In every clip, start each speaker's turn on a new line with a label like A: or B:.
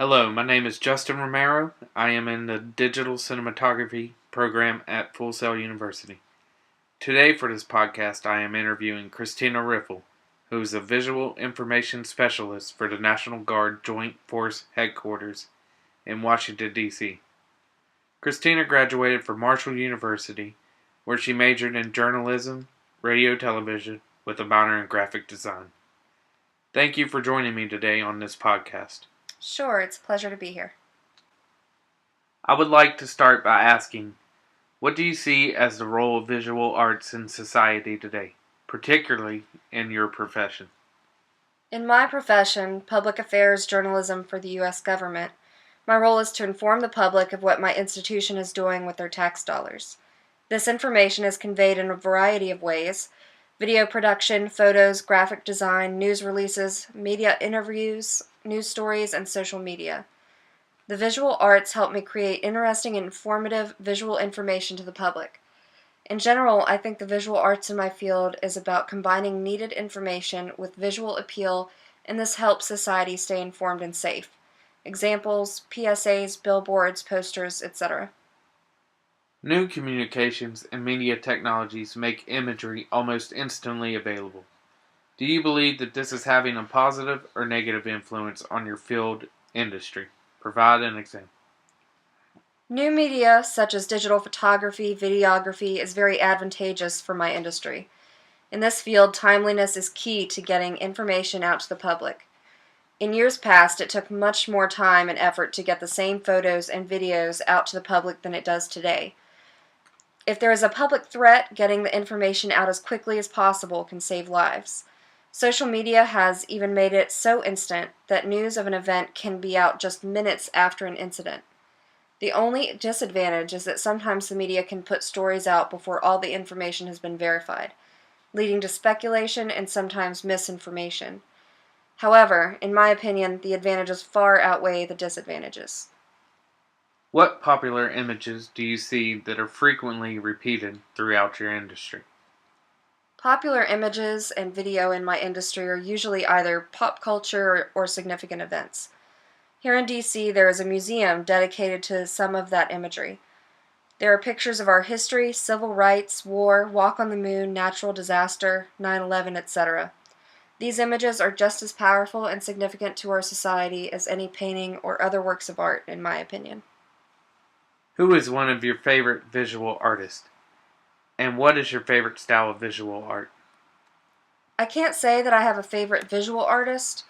A: Hello, my name is Justin Romero. I am in the Digital Cinematography program at Full Sail University. Today for this podcast I am interviewing Christina Riffle, who is a Visual Information Specialist for the National Guard Joint Force Headquarters in Washington, D.C. Christina graduated from Marshall University, where she majored in journalism, radio television, with a minor in graphic design. Thank you for joining me today on this podcast.
B: Sure, it's a pleasure to be here.
A: I would like to start by asking, what do you see as the role of visual arts in society today, particularly in your profession?
B: In my profession, public affairs journalism for the U.S. government, my role is to inform the public of what my institution is doing with their tax dollars. This information is conveyed in a variety of ways: video production, photos, graphic design, news releases, media interviews, news stories, and social media. The visual arts help me create interesting and informative visual information to the public. In general, I think the visual arts in my field is about combining needed information with visual appeal, and this helps society stay informed and safe. Examples: PSAs, billboards, posters, etc.
A: New communications and media technologies make imagery almost instantly available. Do you believe that this is having a positive or negative influence on your field industry? Provide an example.
B: New media, such as digital photography, videography, is very advantageous for my industry. In this field, timeliness is key to getting information out to the public. In years past, it took much more time and effort to get the same photos and videos out to the public than it does today. If there is a public threat, getting the information out as quickly as possible can save lives. Social media has even made it so instant that news of an event can be out just minutes after an incident. The only disadvantage is that sometimes the media can put stories out before all the information has been verified, leading to speculation and sometimes misinformation. However, in my opinion, the advantages far outweigh the disadvantages.
A: What popular images do you see that are frequently repeated throughout your industry?
B: Popular images and video in my industry are usually either pop culture or significant events. Here in DC, there is a museum dedicated to some of that imagery. There are pictures of our history, civil rights, war, walk on the moon, natural disaster, 9/11, etc. These images are just as powerful and significant to our society as any painting or other works of art, in my opinion.
A: Who is one of your favorite visual artists? And what is your favorite style of visual art?
B: I can't say that I have a favorite visual artist.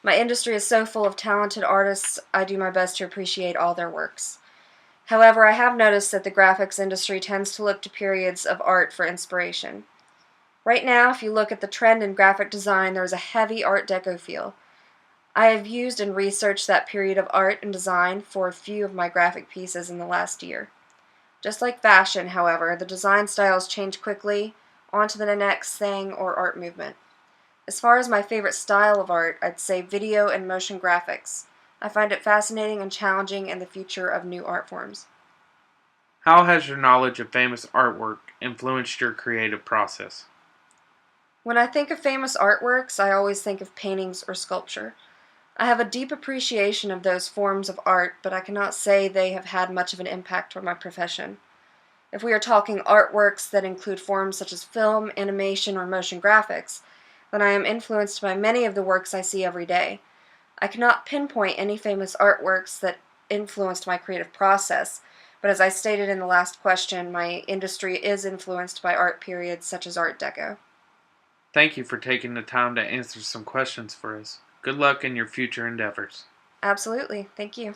B: My industry is so full of talented artists, I do my best to appreciate all their works. However, I have noticed that the graphics industry tends to look to periods of art for inspiration. Right now, if you look at the trend in graphic design, there is a heavy Art Deco feel. I have used and researched that period of art and design for a few of my graphic pieces in the last year. Just like fashion, however, the design styles change quickly, on to the next thing or art movement. As far as my favorite style of art, I'd say video and motion graphics. I find it fascinating and challenging in the future of new art forms.
A: How has your knowledge of famous artwork influenced your creative process?
B: When I think of famous artworks, I always think of paintings or sculpture. I have a deep appreciation of those forms of art, but I cannot say they have had much of an impact on my profession. If we are talking artworks that include forms such as film, animation, or motion graphics, then I am influenced by many of the works I see every day. I cannot pinpoint any famous artworks that influenced my creative process, but as I stated in the last question, my industry is influenced by art periods such as Art Deco.
A: Thank you for taking the time to answer some questions for us. Good luck in your future endeavors.
B: Absolutely. Thank you.